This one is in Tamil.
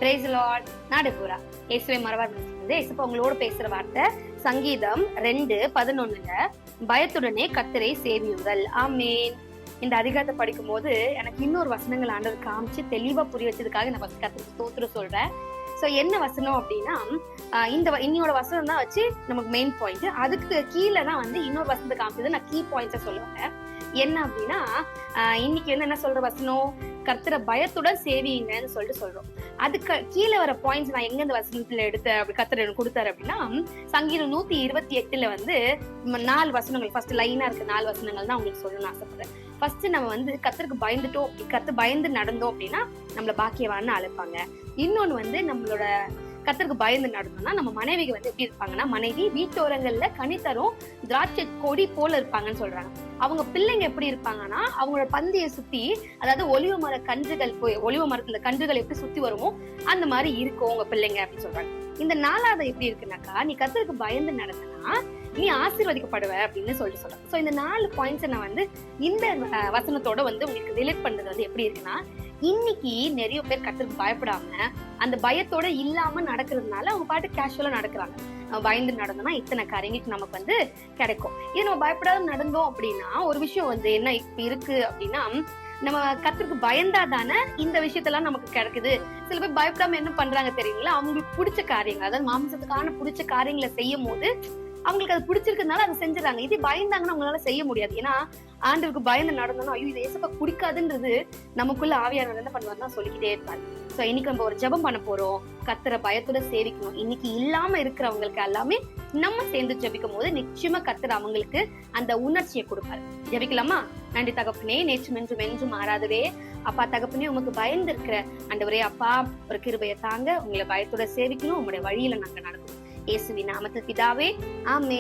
Price Lord. நான் டெபோரா. இயேசுவை மறவாது இயேசுப்பா உங்களோட பேசுற வார்த்தை சங்கீதம் 2:11 பயத்துடனே கர்த்தரை சேவியுங்கள். ஆமேன். இந்த அதிகாரத்தை படிக்கும் போது எனக்கு இன்னொரு வசனங்கள் ஆண்டவர் காமிச்சு தெளிவா புரிய வச்சதுக்காக நான் கர்த்தருக்கு ஸ்தோத்திரம் சொல்றேன். சோ என்ன வசனம் அப்படின்னா, இன்னோட வசனம் தான் வச்சு நமக்கு மெயின் பாயிண்ட். அதுக்கு கீழே தான் வந்து இன்னொரு வசனத்தை காமிச்சது நான் கீ பாயிண்ட்ஸை சொல்லுவேன். என்ன அப்படின்னா, இன்னைக்கு என்ன சொல்ற வசனம், கர்த்தரை பயத்துடன் சேவிங்கன்னு சொல்லிட்டு சொல்றோம். அதுக்கு கீழே வர பாயிண்ட்ஸ் நான் எங்க இந்த வசனத்துல எடுத்தேன், அப்படி கர்த்தர் எனக்கு கொடுத்தாரு அப்படின்னா, சங்கீதம் 128 வந்து 4 வசனங்கள், ஃபர்ஸ்ட் லைனா இருக்க 4 வசனங்கள் தான் உங்களுக்கு சொல்லணும்னு ஆசைப்படுறேன். ஃபர்ஸ்ட் நம்ம வந்து கர்த்தருக்கு பயந்துட்டோம், கர்த்தர் பயந்து நடந்தோம் அப்படின்னா நம்மள பாக்கியவான்னு அழைப்பாங்க. இன்னொன்னு வந்து நம்மளோட கர்த்தருக்கு பயந்து நடந்தோம்னா நம்ம மனைவிக்கு வந்து எப்படி இருப்பாங்கன்னா, மனைவி வீட்டோரங்கள்ல கனி தரும் திராட்சை கொடி போல இருப்பாங்கன்னு சொல்றாங்க. அவங்க பிள்ளைங்க எப்படி இருப்பாங்கன்னா, அவங்களோட பந்தியை சுத்தி, அதாவது ஒலிவ மர கன்றுகள் ஒலிவ மரத்துல கன்றுகள் எப்படி சுத்தி வருமோ அந்த மாதிரி இருக்கும் உங்க பிள்ளைங்க அப்படின்னு சொல்றாங்க. இந்த 4வது எப்படி இருக்குன்னாக்கா, நீ கர்த்தருக்கு பயந்து நடந்தனா நீ ஆசீர்வதிக்கப்படுவ அப்படின்னு சொல்றாங்க. சோ இந்த 4 பாயிண்ட்ஸ் நான் வந்து இந்த வசனத்தோட வந்து உங்களுக்கு ரிலேட் பண்றது வந்து எப்படி இருக்குன்னா, இன்னைக்கு நிறைய பேர் கர்த்தருக்கு பயப்படாம அந்த பயத்தோட இல்லாம நடக்கிறதுனால அவங்க பாட்டு கேஷுவலா நடக்கிறாங்க. பயந்து நடந்தோம்னா இத்தனை காரியங்களுக்கு நமக்கு வந்து கிடைக்கும். இது நம்ம பயப்படாத நடந்தோம் அப்படின்னா, ஒரு விஷயம் வந்து என்ன இப்ப இருக்கு அப்படின்னா, நம்ம கர்த்தருக்கு பயந்தாதானே இந்த விஷயத்தெல்லாம் நமக்கு கிடைக்குது. சில பேர் பயப்படாம என்ன பண்றாங்க தெரியுங்களா, அவங்களுக்கு பிடிச்ச காரியங்கள், அதாவது மாம்சத்துக்கான பிடிச்ச காரியங்களை செய்யும் போது அவங்களுக்கு அது பிடிச்சிருக்கிறதுனால அதை செஞ்சுறாங்க. இதே பயந்தாங்கன்னா அவங்களால செய்ய முடியாது. ஏன்னா ஆண்டவருக்கு பயந்து நடந்தோம்னா, ஐயோ இது ஏசப்பா குடிக்காதுன்றது நமக்குள்ள ஆவியானவர் என்ன பண்ணுவாருன்னா சொல்லிக்கிட்டே இருப்பாரு. சோ இன்னைக்கு நம்ம ஒரு ஜெபம் பண்ண போறோம், கர்த்தரை பயத்தோட சேவிக்கணும். இன்னைக்கு இல்லாம இருக்கிறவங்களுக்கு எல்லாமே நம்ம சேர்ந்து ஜெபிக்கும் போது நிச்சயமா கர்த்தர் அவங்களுக்கு அந்த உணர்ச்சியை கொடுப்பாரு. ஜெபிக்கலாமா? நன்றி தகப்பனே, நேற்று மென்றும் மாறாதவே அப்பா தகப்பனே, உமக்கு பயந்து இருக்கிற ஆண்டவரே அப்பா, ஒரு கிருபையை தாங்க. உங்களை பயத்தோட சேவிக்கணும், உங்களுடைய வழியில நாங்க நடக்கணும். இயேசுவின் நாமத்தில் பிதாவே, ஆமென்.